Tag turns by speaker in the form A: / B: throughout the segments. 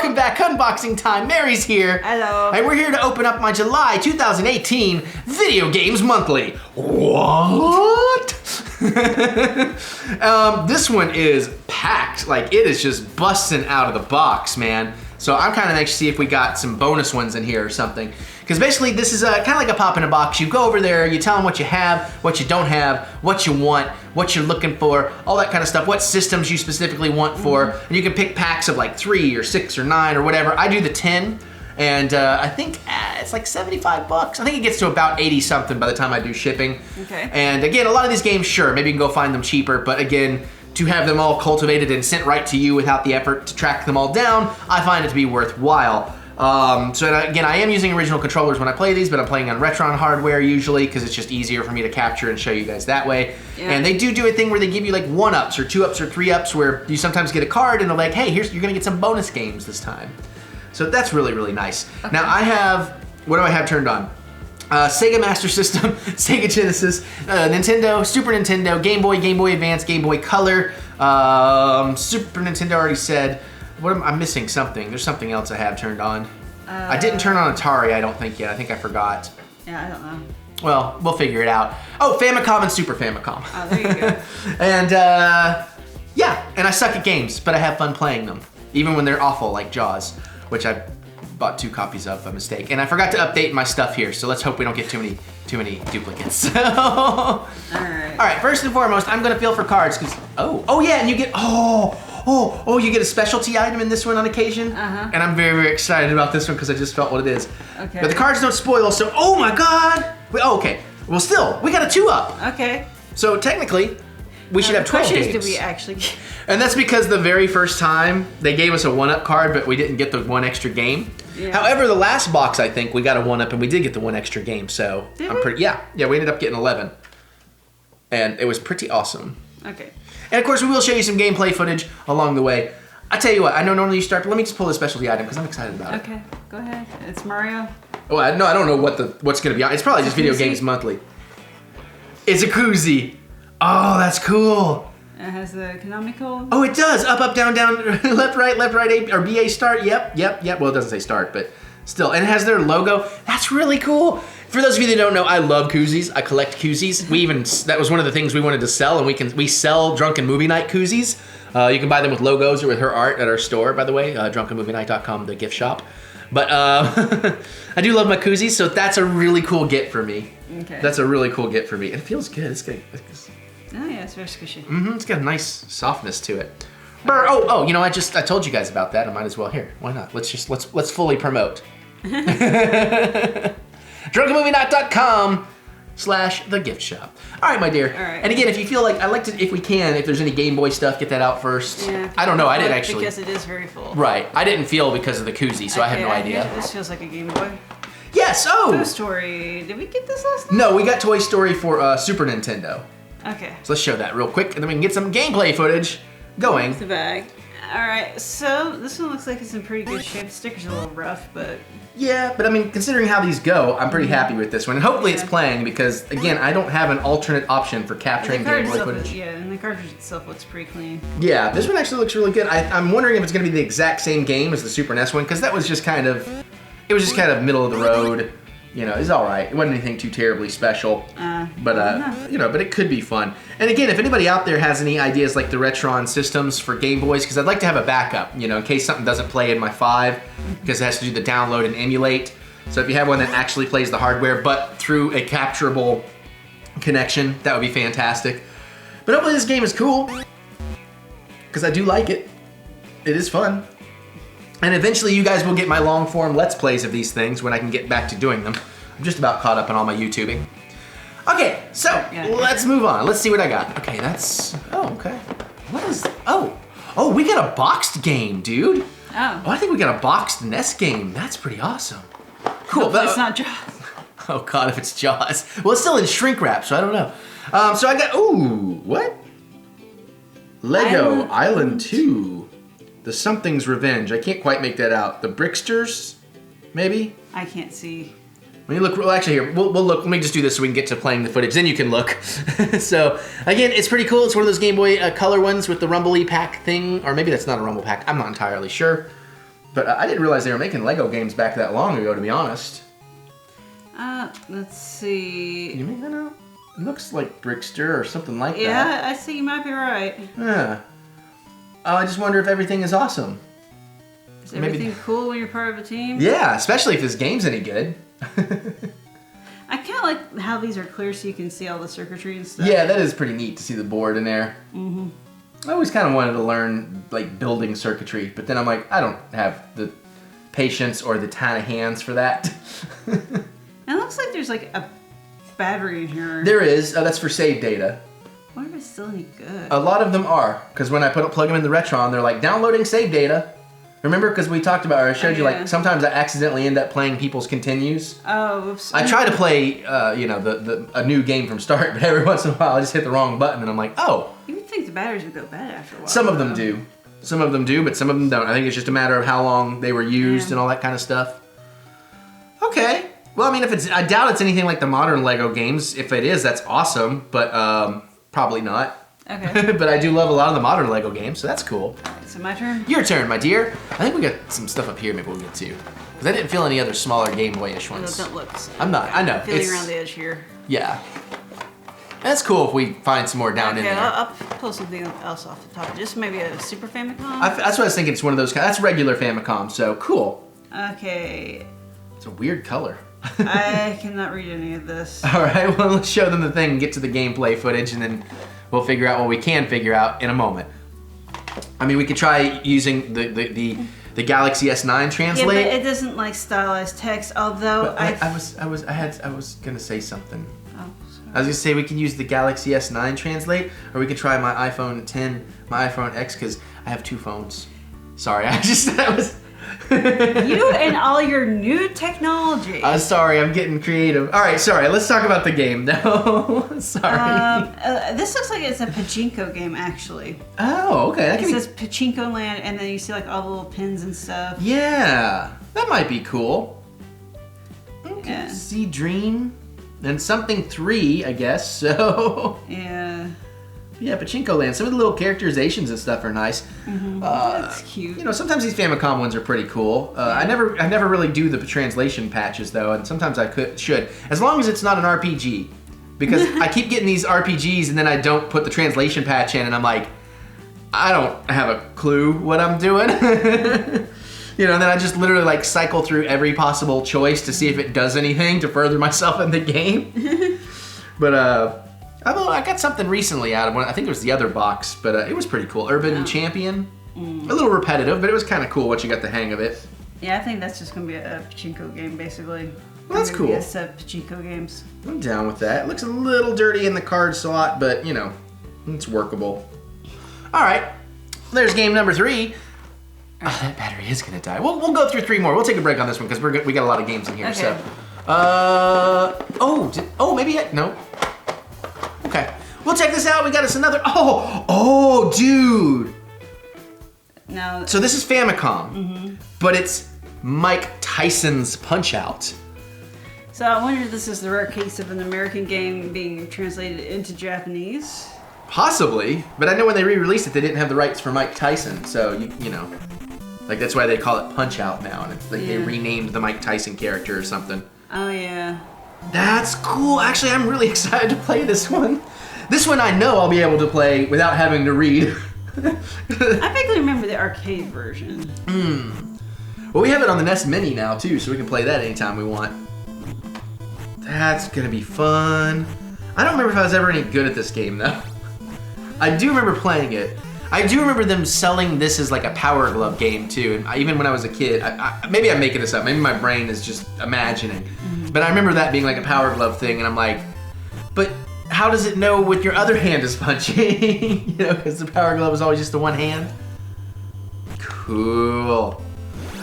A: welcome back. Unboxing time. Mary's here.
B: Hello.
A: And we're here to open up my July 2018 Video Games Monthly. What? This one is packed. Like, it is just busting out of the box, man. So I'm kind of anxious to see if we got some bonus ones in here or something. Because basically this is kind of like a pop in a box. You go over there, you tell them what you have, what you don't have, what you want, what you're looking for, all that kind of stuff, what systems you specifically want for, and you can pick packs of like 3 or 6 or 9 or whatever. I do the 10, and I think it's like 75 bucks. I think it gets to about 80 something by the time I do shipping.
B: Okay.
A: And again, a lot of these games, sure, maybe you can go find them cheaper, but again, to have them all cultivated and sent right to you without the effort to track them all down, I find it to be worthwhile. So again, I am using original controllers when I play these, but I'm playing on RetroN hardware usually because it's just easier for me to capture and show you guys that way. Yeah. And they do a thing where they give you like 1-ups or 2-ups or 3-ups where you sometimes get a card and they're like, hey, you're gonna get some bonus games this time. So that's really, really nice. Okay. Now I have, what do I have turned on? Sega Master System, Sega Genesis, Nintendo, Super Nintendo, Game Boy, Game Boy Advance, Game Boy Color, Super Nintendo already said. I'm missing something. There's something else I have turned on. I didn't turn on Atari, I don't think yet. I think I forgot.
B: Yeah, I don't know.
A: Well, we'll figure it out. Oh, Famicom and Super Famicom.
B: Oh, there you go.
A: And yeah, and I suck at games, but I have fun playing them. Even when they're awful, like Jaws, which I bought 2 copies of by mistake. And I forgot to update my stuff here, so let's hope we don't get too many duplicates. All right, first and foremost, I'm gonna feel for cards, because, oh yeah, and you get, you get a specialty item in this one on occasion. And I'm very, very excited about this one because I just felt what it is. Okay. But the cards don't spoil, so, oh my God. Okay, well still, we got a 2-up. Okay. So technically, we should have 12 games.
B: Did we actually get?
A: And that's because the very first time, they gave us a 1-up card, but we didn't get the 1 extra game. Yeah. However, the last box, I think, we got a 1-up and we did get the 1 extra game, so I'm pretty, yeah, we ended up getting 11. And it was pretty awesome. Okay. And of course, we will show you some gameplay footage along the way. I tell you what, I know normally you start, but let me just pull the specialty item because I'm excited about it.
B: Okay, go ahead. It's Mario.
A: Oh, I don't know what's going to be on. It's probably just Video Games Monthly. It's a Koozie. Oh, that's cool.
B: It has the canonical.
A: Oh, it does. Up, up, down, down, left, right, A, or BA start. Yep. Well, it doesn't say start, but still. And it has their logo. That's really cool. For those of you that don't know, I love koozies. I collect koozies. That was one of the things we wanted to sell, and we sell Drunken Movie Night koozies. You can buy them with logos or with her art at our store, by the way, drunkenmovienight.com, the gift shop. But I do love my koozies, so that's a really cool get for me. Okay. That's a really cool get for me. It feels good.
B: Oh yeah, it's very squishy.
A: It's got a nice softness to it. You know, I told you guys about that. I might as well here. Why not? Let's fully promote. drunkenmovienight.com/the gift shop. All right, my dear. All right. And again, if you feel like, if there's any Game Boy stuff, get that out first. Yeah. I don't know. I didn't actually.
B: Because it is very full.
A: Right. I didn't feel because of the koozie, so I have no idea.
B: This feels like a Game Boy.
A: Yes.
B: Toy Story. Did we get this last night?
A: No, we got Toy Story for Super Nintendo.
B: Okay.
A: So let's show that real quick, and then we can get some gameplay footage going.
B: The bag. All right, so this one looks like it's in pretty good shape. The sticker's a little rough, but...
A: Yeah, but I mean, considering how these go, I'm pretty happy with this one. And hopefully it's playing because, again, I don't have an alternate option for capturing gameplay footage.
B: And the cartridge itself looks pretty clean.
A: Yeah, this one actually looks really good. I'm wondering if it's going to be the exact same game as the Super NES one, because that was just kind of... It was just kind of middle of the road. You know, it's all right. It wasn't anything too terribly special, but you know, but it could be fun. And again, if anybody out there has any ideas like the RetroN systems for Game Boys, because I'd like to have a backup, you know, in case something doesn't play in my 5, because it has to do the download and emulate. So if you have one that actually plays the hardware, but through a capturable connection, that would be fantastic. But hopefully this game is cool, because I do like it. It is fun. And eventually you guys will get my long form Let's Plays of these things when I can get back to doing them. I'm just about caught up on all my YouTubing. Okay, so let's move on. Let's see what I got. Okay, okay. What is, oh, we got a boxed game, dude. Oh, I think we got a boxed NES game. That's pretty awesome. Cool.
B: But it's not Jaws.
A: Oh God, if it's Jaws. Well, it's still in shrink wrap, so I don't know. So I got, what? Lego Island 2. The Something's Revenge. I can't quite make that out. The Bricksters, maybe?
B: I can't see.
A: When you look, well, actually here, we'll look. Let me just do this so we can get to playing the footage. Then you can look. So again, it's pretty cool. It's one of those Game Boy Color ones with the Rumble pack thing, or maybe that's not a Rumble pack. I'm not entirely sure. But I didn't realize they were making Lego games back that long ago, to be honest.
B: Let's see.
A: You make that out? It looks like Brickster or something like that.
B: Yeah, I see you might be right.
A: Yeah. I just wonder if everything is awesome.
B: Is everything cool when you're part of a team?
A: Yeah, especially if this game's any good.
B: I kind of like how these are clear so you can see all the circuitry and stuff.
A: Yeah, that is pretty neat to see the board in there.
B: Mm-hmm.
A: I always kind of wanted to learn like building circuitry, but then I'm like, I don't have the patience or the tiny hands for that.
B: It looks like there's like a battery in here.
A: There is. That's for save data.
B: I wonder if it's still any good.
A: A lot of them are, because when I plug them in the RetroN, they're like downloading save data. Remember, because we talked about, or I showed you, like sometimes I accidentally end up playing people's continues.
B: Oh, oops.
A: I try to play, a new game from start, but every once in a while I just hit the wrong button, and I'm like, oh.
B: You would think the batteries would go bad after a while.
A: Some of them do. Some of them do, but some of them don't. I think it's just a matter of how long they were used and all that kind of stuff. Okay. Well, I mean, I doubt it's anything like the modern Lego games. If it is, that's awesome, but probably not.
B: Okay.
A: But I do love a lot of the modern Lego games, so that's cool.
B: So my turn?
A: Your turn, my dear. I think we got some stuff up here maybe we'll get to. Because I didn't feel any other smaller Game Boy-ish ones.
B: No, don't look.
A: I'm not, I know.
B: Feeling around the edge here.
A: Yeah. That's cool if we find some more down in there.
B: I'll pull something else off the top. Just maybe a Super Famicom?
A: That's what I was thinking. It's one of those that's regular Famicom, so cool.
B: Okay.
A: It's a weird color.
B: I cannot read any of this.
A: Alright, well let's show them the thing and get to the gameplay footage and then we'll figure out what we can figure out in a moment. I mean, we could try using the Galaxy S9 translate.
B: Yeah, but it doesn't like stylized text, although
A: I was gonna say something.
B: Oh,
A: I was gonna say we could use the Galaxy S9 translate, or we could try my iPhone 10, my iPhone X, because I have two phones. Sorry, that was...
B: You and all your new technology.
A: Sorry, I'm getting creative. All right, sorry. Let's talk about the game now. Sorry.
B: This looks like it's a pachinko game, actually.
A: Oh, okay.
B: It says Pachinko Land, and then you see like all the little pins and stuff.
A: Yeah, that might be cool. Okay.
B: Yeah.
A: See Dream and something 3, I guess. So.
B: Yeah.
A: Yeah, Pachinko Land. Some of the little characterizations and stuff are nice.
B: Mm-hmm. That's cute.
A: You know, sometimes these Famicom ones are pretty cool. I never really do the translation patches though, and sometimes I should, as long as it's not an RPG, because I keep getting these RPGs and then I don't put the translation patch in, and I'm like, I don't have a clue what I'm doing. You know, and then I just literally like cycle through every possible choice to see if it does anything to further myself in the game. But I got something recently out of one. I think it was the other box, but it was pretty cool. Urban Champion. A little repetitive, but it was kind of cool once you got the hang of it.
B: Yeah, I think that's just gonna be a pachinko game, basically.
A: Well, that's cool.
B: A set of pachinko games.
A: I'm down with that. It looks a little dirty in the card slot, but you know, it's workable. All right, there's game number 3. Oh, that battery is gonna die. We'll go through 3 more. We'll take a break on this one because we got a lot of games in here.
B: Okay.
A: So, maybe no. Okay, we'll check this out. We got us another. Oh, dude.
B: Now.
A: So this is Famicom, but it's Mike Tyson's Punch-Out.
B: So I wonder if this is the rare case of an American game being translated into Japanese.
A: Possibly, but I know when they re-released it, they didn't have the rights for Mike Tyson, so you know, like that's why they call it Punch-Out now, and it's like they renamed the Mike Tyson character or something.
B: Oh yeah.
A: That's cool. Actually, I'm really excited to play this one. This one I know I'll be able to play without having to read.
B: I vaguely remember the arcade version.
A: Well, we have it on the NES Mini now too, so we can play that anytime we want. That's gonna be fun. I don't remember if I was ever any good at this game though. I do remember playing it. I do remember them selling this as like a Power Glove game too. And even when I was a kid, maybe I'm making this up. Maybe my brain is just imagining. But I remember that being like a Power Glove thing, and I'm like, but how does it know what your other hand is punching? You know, because the Power Glove is always just the one hand. Cool.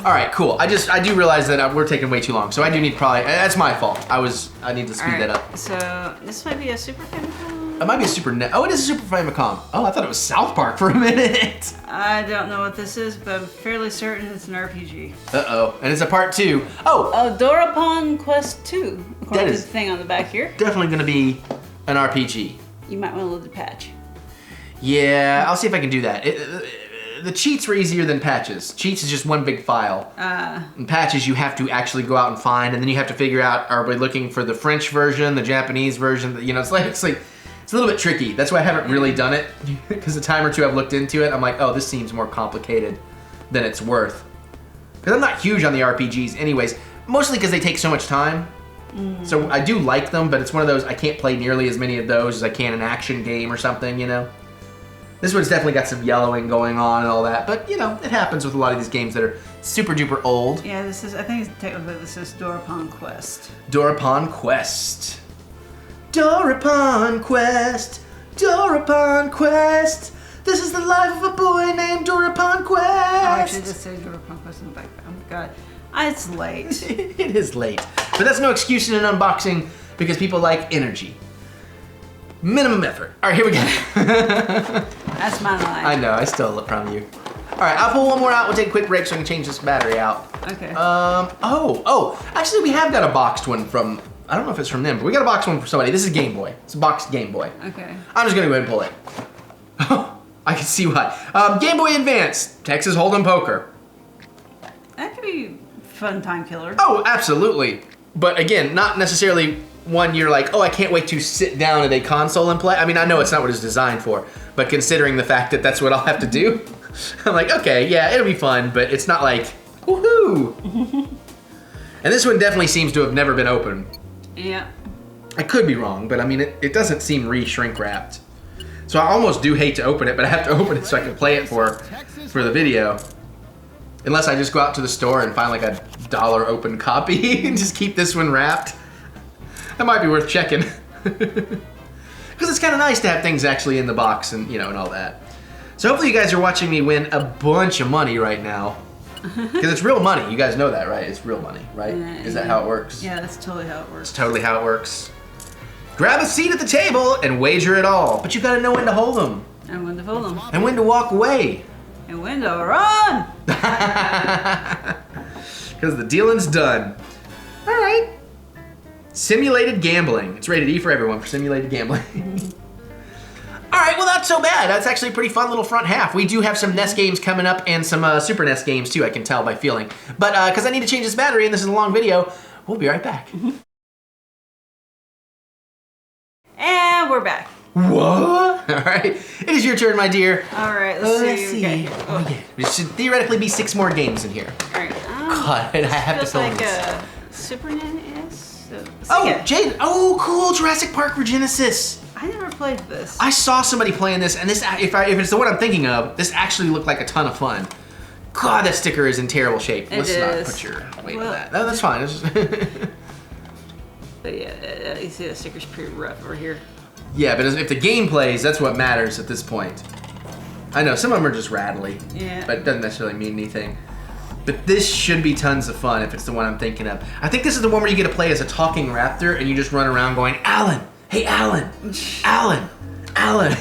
A: All right, cool. I do realize that we're taking way too long, so I do need that's my fault. I need to speed that up.
B: So this might be a Super Famicom?
A: It might be a Super NES. Oh, it is a Super Famicom. Oh, I thought it was South Park for a minute.
B: I don't know what this is, but I'm fairly certain it's an RPG.
A: Uh-oh, and it's a part 2. Oh!
B: Dorapon Quest 2, according to the thing on the back here.
A: Definitely gonna be an RPG.
B: You might want to load the patch.
A: Yeah, I'll see if I can do that. the cheats were easier than patches. Cheats is just one big file. And patches you have to actually go out and find, and then you have to figure out, are we looking for the French version, the Japanese version? You know, it's a little bit tricky. That's why I haven't really done it, because the time or two I've looked into it, I'm like, oh, this seems more complicated than it's worth. Because I'm not huge on the RPGs anyways, mostly because they take so much time. So I do like them, but it's one of those, I can't play nearly as many of those as I can an action game or something, you know? This one's definitely got some yellowing going on and all that, but you know, it happens with a lot of these games that are super duper old.
B: Yeah, this is, I think technically this is Dorapon Quest.
A: Dorapon Quest. Dorapon Quest. Dorapon Quest. This is the life of a boy named Dorapon Quest.
B: Oh, actually, this says Dorapon Quest in the background. Oh, God. It's late.
A: It is late. But that's no excuse in an unboxing because people like energy. Minimum effort. All right, here we go.
B: That's my line.
A: I know, I stole it from you. All right, I'll pull one more out. We'll take a quick break so I can change this battery out.
B: Okay.
A: Actually, we have got a boxed one from, I don't know if it's from them, but we got a boxed one for somebody. This is Game Boy. It's a boxed Game Boy.
B: Okay.
A: I'm just gonna go ahead and pull it. I can see why. Game Boy Advance, Texas Hold'em Poker.
B: That could be a fun time killer.
A: Oh, absolutely. But again, not necessarily one you're like, oh, I can't wait to sit down at a console and play. I mean, I know it's not what it's designed for, but considering the fact that that's what I'll have to do, I'm like, okay, yeah, it'll be fun, but it's not like, woohoo. And this one definitely seems to have never been opened.
B: Yeah.
A: I could be wrong, but I mean, it doesn't seem re-shrink wrapped. So I almost do hate to open it, but I have to open it so I can play it for the video. Unless I just go out to the store and find like a $1 open copy and just keep this one wrapped. That might be worth checking. Because it's kind of nice to have things actually in the box and, you know, and all that. So hopefully you guys are watching me win a bunch of money right now. Because it's real money. You guys know that, right? It's real money, right? Is that how it works?
B: Yeah, that's totally how it works.
A: It's totally how it works. Grab a seat at the table and wager it all. But you gotta know when to hold them.
B: And when to fold them.
A: And when to walk away.
B: And when to run!
A: Because the dealing's done. All right. Simulated gambling. It's rated E for everyone for simulated gambling. All right, well, not so bad. That's actually a pretty fun little front half. We do have some NES games coming up and some Super NES games too, I can tell by feeling. But because I need to change this battery and this is a long video, we'll be right back.
B: And we're back.
A: What? All right, it is your turn, my dear.
B: All right, let's see.
A: Okay. Oh, yeah. There should theoretically be 6 more games in here.
B: All right.
A: God, I have to film
B: like
A: this.
B: Super NES.
A: Oh, Jade. Oh, cool. Jurassic Park for Genesis.
B: I never played this.
A: I saw somebody playing this, and this, if it's the one I'm thinking of, this actually looked like a ton of fun. God, that sticker is in terrible shape. Let's not put your weight on that. No, that's fine. It's just
B: But yeah, you see the sticker's pretty rough over here.
A: Yeah, but if the game plays, that's what matters at this point. I know, some of them are just rattly.
B: Yeah.
A: But it doesn't necessarily mean anything. But this should be tons of fun if it's the one I'm thinking of. I think this is the one where you get to play as a talking raptor and you just run around going, Alan! Hey, Alan! Alan! Alan!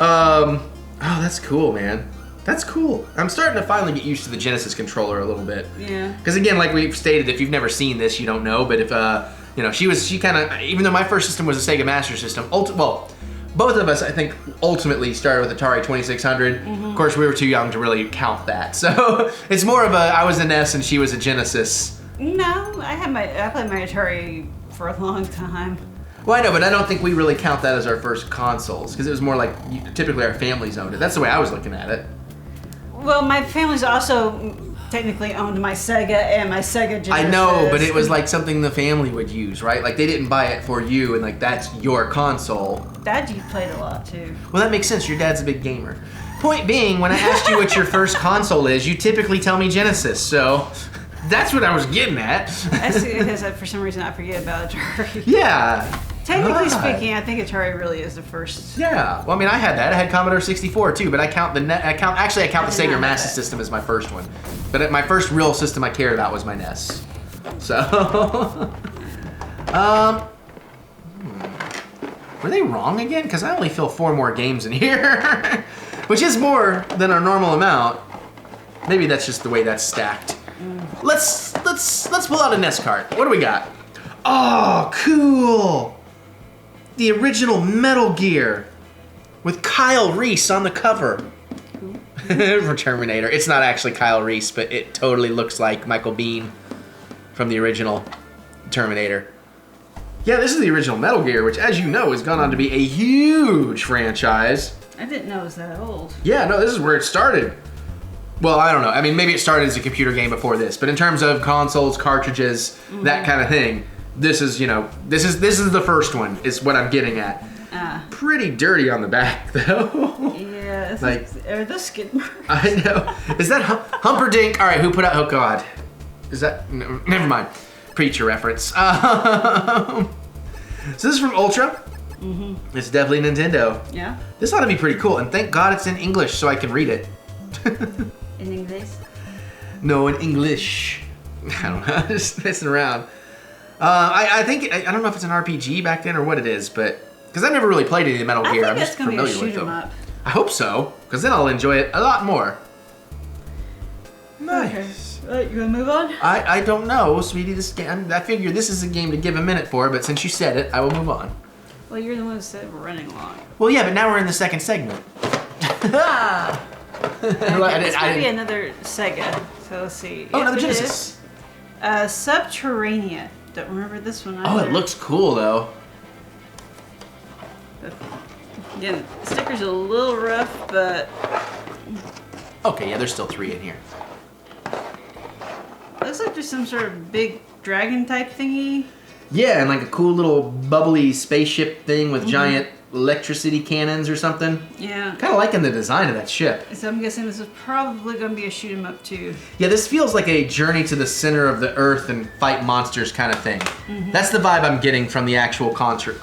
A: Oh, that's cool, man. That's cool. I'm starting to finally get used to the Genesis controller a little bit.
B: Yeah. Because
A: again, like we've stated, if you've never seen this, you don't know. But if, you know, she kind of, even though my first system was a Sega Master System, well, both of us, I think, ultimately started with Atari 2600. Of course, we were too young to really count that. So it's more of a, I was a NES and she was a Genesis.
B: No, I played my Atari for a long time.
A: Well, I know, but I don't think we really count that as our first consoles because it was more like typically our families owned it. That's the way I was looking at it.
B: Well, my family's also technically owned my Sega and my Sega Genesis.
A: I know, but it was like something the family would use, right? Like they didn't buy it for you and like that's your console.
B: Dad, you played a lot too.
A: Well, that makes sense. Your dad's a big gamer. Point being, when I asked you what your first console is, you typically tell me Genesis, so that's what I was getting at.
B: That's because for some reason I forget about Atari.
A: Yeah.
B: Technically speaking, I think Atari really is the first.
A: Yeah. Well, I mean, I had that. I had Commodore 64 too, but I count the Sega Master System as my first one. But my first real system I cared about was my NES. So, were they wrong again? Because I only feel 4 more games in here, which is more than our normal amount. Maybe that's just the way that's stacked. Let's pull out a NES card. What do we got? Oh, cool! The original Metal Gear with Kyle Reese on the cover. For Terminator. It's not actually Kyle Reese, but it totally looks like Michael Biehn from the original Terminator. Yeah, this is the original Metal Gear, which, as you know, has gone on to be a huge franchise.
B: I didn't know it was that old.
A: Yeah, no, this is where it started. Well, I don't know. I mean, maybe it started as a computer game before this, but in terms of consoles, cartridges, that kind of thing, this is, you know, this is the first one, is what I'm getting at. Pretty dirty on the back, though.
B: Yeah, it's
A: like,
B: are those skid marks?
A: I know. Is that Humperdinck? All right, who put out? Oh God, is that? No, never mind. Preacher reference. So this is from Ultra. It's definitely Nintendo.
B: Yeah.
A: This ought to be pretty cool, and thank God it's in English so I can read it.
B: In English?
A: No, in English. I don't know. Just messing around. I think I don't know if it's an RPG back then or what it is, but because I've never really played any of the Metal Gear, I'm just familiar with them.
B: Up.
A: I hope so, because then I'll enjoy it a lot more. Nice.
B: Okay. You want to move on?
A: I don't know, sweetie. This game, I figure this is a game to give a minute for, but since you said it, I will move on.
B: Well, you're the one who said we're running long.
A: Well, yeah, but now we're in the second segment.
B: This might be another Sega. So let's see.
A: Oh, another Genesis.
B: Subterranean. Don't remember this one either.
A: Oh, it looks cool though.
B: Again, the sticker's a little rough, but
A: okay, yeah, there's still 3 in here.
B: Looks like there's some sort of big dragon type thingy.
A: Yeah, and like a cool little bubbly spaceship thing with giant electricity cannons or something.
B: Yeah.
A: Kind of liking the design of that ship.
B: So I'm guessing this is probably going to be a shoot 'em up too.
A: Yeah, this feels like a journey to the center of the earth and fight monsters kind of thing. That's the vibe I'm getting from the actual cartridge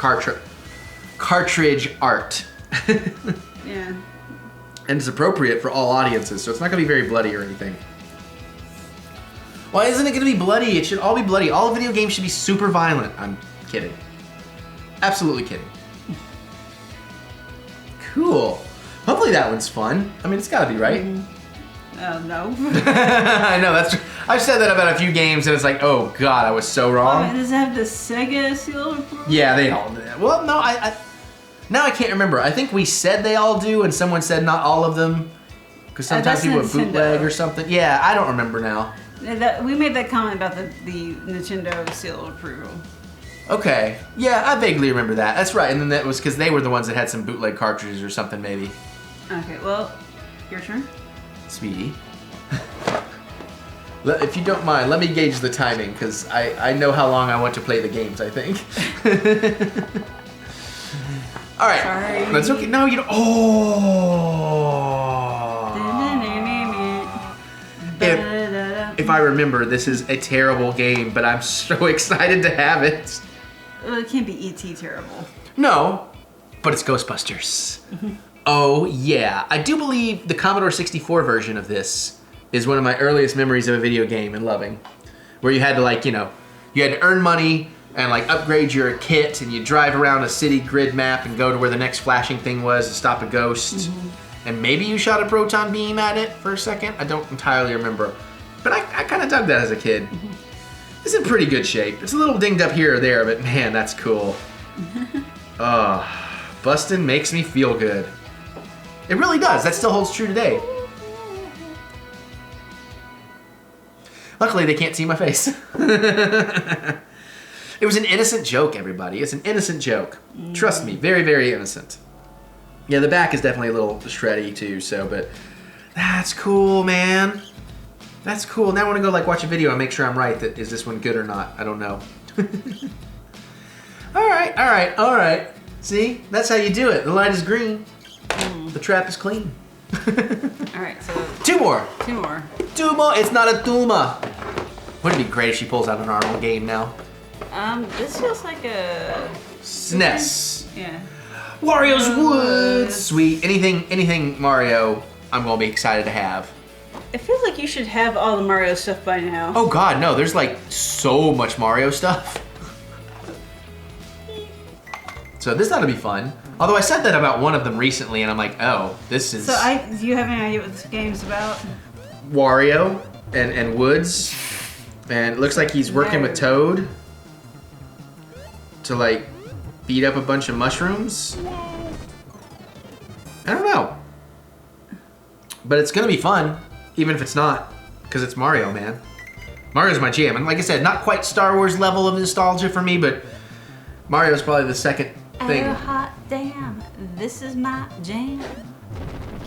A: art.
B: Yeah.
A: And it's appropriate for all audiences, so it's not going to be very bloody or anything. Why isn't it going to be bloody? It should all be bloody. All video games should be super violent. I'm kidding. Absolutely kidding. Cool. Hopefully that one's fun. I mean, it's got to be, right?
B: No.
A: I know, I've said that about a few games, and it's like, oh God, I was so wrong.
B: Does it have the Sega seal of approval?
A: Yeah, they all do. Well, no, now I can't remember. I think we said they all do, and someone said not all of them. Because sometimes people have bootleg or something. Yeah, I don't remember now.
B: We made that comment about the Nintendo seal of approval.
A: Okay. Yeah, I vaguely remember that. That's right. And then that was because they were the ones that had some bootleg cartridges or something, maybe. Okay,
B: well, your turn.
A: Sweetie. If you don't mind, let me gauge the timing, because I know how long I want to play the games, I think. All right.
B: Sorry.
A: That's okay. No, you don't. Oh. If I remember, this is a terrible game, but I'm so excited to have it.
B: Well, it can't be E.T. terrible.
A: No, but it's Ghostbusters. Oh, yeah. I do believe the Commodore 64 version of this is one of my earliest memories of a video game and loving. Where you had to, like, you know, you had to earn money and, like, upgrade your kit, and you drive around a city grid map and go to where the next flashing thing was to stop a ghost. And maybe you shot a proton beam at it for a second. I don't entirely remember. But I kind of dug that as a kid. It's in pretty good shape. It's a little dinged up here or there, but man, that's cool. Bustin' makes me feel good. It really does. That still holds true today. Luckily, they can't see my face. It was an innocent joke, everybody. It's an innocent joke. Trust me, very, very innocent. Yeah, the back is definitely a little shreddy too, so, but that's cool, man. That's cool. Now I want to go like watch a video and make sure I'm right. That is this one good or not? I don't know. All right. See, that's how you do it. The light is green. The trap is clean.
B: All right, so
A: Two more. It's not a Duma. Wouldn't it be great if she pulls out an Arnold game now?
B: This feels like a
A: SNES.
B: Yeah.
A: Wario's Woods. Sweet. Anything Mario, I'm gonna be excited to have.
B: It feels like you should have all the Mario stuff by now.
A: Oh God, no! There's like so much Mario stuff. So this ought to be fun. Although I said that about one of them recently, and I'm like, oh, this is.
B: So do you have any idea what this game's about?
A: Wario and Woods, and it looks like he's working with Toad to like beat up a bunch of mushrooms. I don't know. But it's gonna be fun, even if it's not, because it's Mario, man. Mario's my jam. And like I said, not quite Star Wars level of nostalgia for me, but Mario's probably the second thing.
B: Oh, hot damn. This is my jam.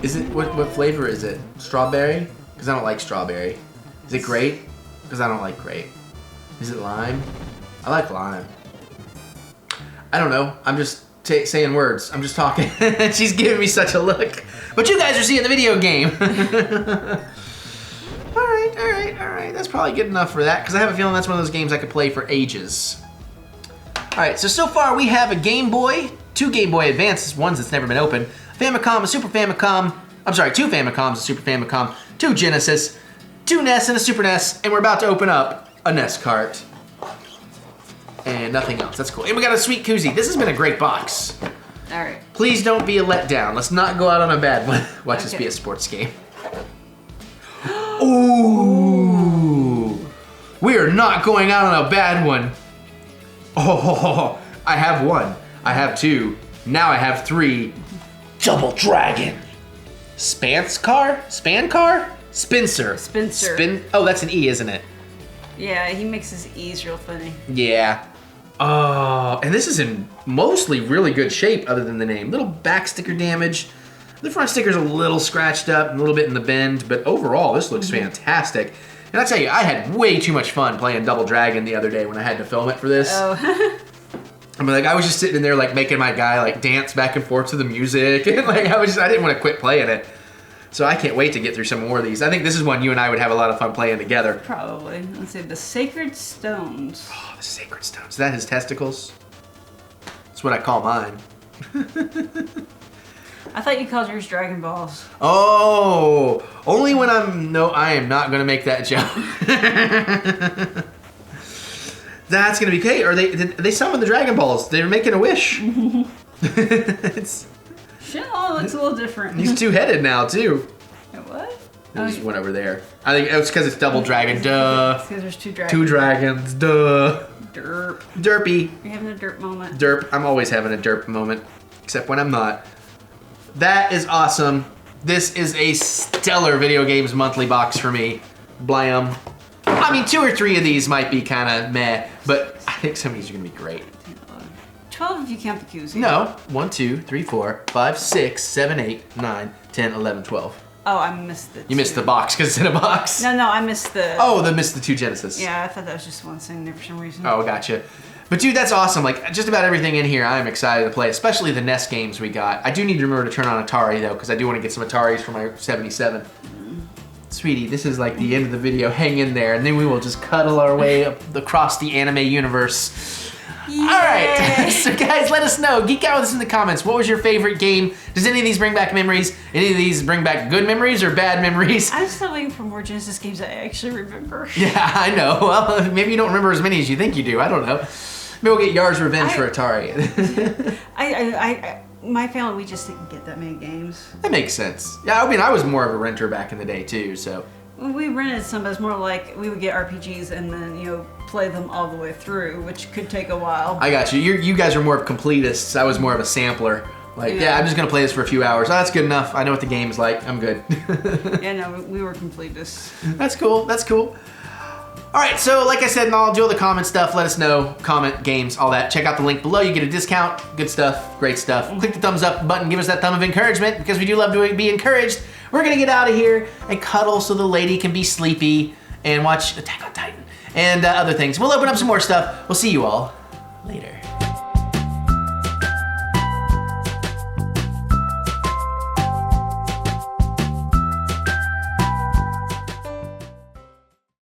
A: Is it, what flavor is it? Strawberry? Because I don't like strawberry. Is it grape? Because I don't like grape. Is it lime? I like lime. I don't know. I'm just saying words. I'm just talking. She's giving me such a look. But you guys are seeing the video game. Alright. That's probably good enough for that, because I have a feeling that's one of those games I could play for ages. Alright, so far we have a Game Boy, 2 Game Boy Advances, ones that's never been opened, Famicom, a Super Famicom, I'm sorry, 2 Famicoms, a Super Famicom, 2 Genesis, 2 NES, and a Super NES, and we're about to open up a NES cart. And nothing else. That's cool. And we got a sweet koozie. This has been a great box.
B: Alright.
A: Please don't be a letdown. Let's not go out on a bad one. Watch this be a sports game. Ooh. We are not going out on a bad one. Oh, I have 1. I have 2. Now I have 3. Double Dragon. Spancar? Spencer. Oh, that's an E, isn't it?
B: Yeah, he makes his E's real funny.
A: Yeah. And this is in mostly really good shape other than the name. Little back sticker damage. The front sticker's a little scratched up, a little bit in the bend, but overall this looks fantastic. And I tell you, I had way too much fun playing Double Dragon the other day when I had to film it for this.
B: Oh.
A: I mean, like, I was just sitting in there, like, making my guy, like, dance back and forth to the music. And, like, I didn't want to quit playing it. So I can't wait to get through some more of these. I think this is one you and I would have a lot of fun playing together.
B: Probably. Let's see, the Sacred Stones.
A: Oh, the Sacred Stones. Is that his testicles? That's what I call mine.
B: I thought you called yours Dragon Balls.
A: Oh, only when I am not going to make that joke. That's going to be okay. Or they summoned the Dragon Balls. They were making a wish.
B: Shit, oh, it looks a little different.
A: He's two-headed now, too.
B: What?
A: There's one over there. I think it's because it's Double Dragon, duh.
B: It's because there's 2 dragons.
A: 2 dragons, duh.
B: Derp.
A: Derpy.
B: You're having a derp moment.
A: Derp. I'm always having a derp moment. Except when I'm not. That is awesome. This is a stellar Video Games Monthly box for me. Blam. I mean, 2 or 3 of these might be kind of meh, but I think some of these are going to be great.
B: 12 if you count the Koozie.
A: No. 1, 2, 3, 4, 5, 6, 7, 8, 9, 10, 11, 12.
B: Oh, I missed the 2.
A: You missed the box because it's in a box.
B: No, I missed the...
A: Oh, missed the 2 Genesis.
B: Yeah, I thought that was just one thing there for some reason.
A: Oh, gotcha. But dude, that's awesome. Like, just about everything in here I'm excited to play, especially the NES games we got. I do need to remember to turn on Atari, though, because I do want to get some Ataris for my 77. Sweetie, this is like the end of the video. Hang in there, and then we will just cuddle our way across the anime universe. Yay. All right, so guys, let us know. Geek out with us in the comments. What was your favorite game? Does any of these bring back memories? Any of these bring back good memories or bad memories?
B: I'm still waiting for more Genesis games I actually remember.
A: Yeah, I know. Well, maybe you don't remember as many as you think you do. I don't know. Maybe we'll get Yar's Revenge for Atari.
B: My family, we just didn't get that many games.
A: That makes sense. Yeah, I mean, I was more of a renter back in the day too, so.
B: We rented some, but it's more like we would get RPGs and then, play them all the way through, which could take a while.
A: I got you. You guys are more of completists. I was more of a sampler. Like, yeah, I'm just going to play this for a few hours. Oh, that's good enough. I know what the game's like. I'm good.
B: Yeah, no, we were completists.
A: That's cool. That's cool. All right, so like I said, and I'll do all the comment stuff. Let us know. Comment, games, all that. Check out the link below. You get a discount. Good stuff. Great stuff. Click the thumbs up button. Give us that thumb of encouragement because we do love to be encouraged. We're going to get out of here and cuddle so the lady can be sleepy and watch Attack on Titan and other things. We'll open up some more stuff. We'll see you all later.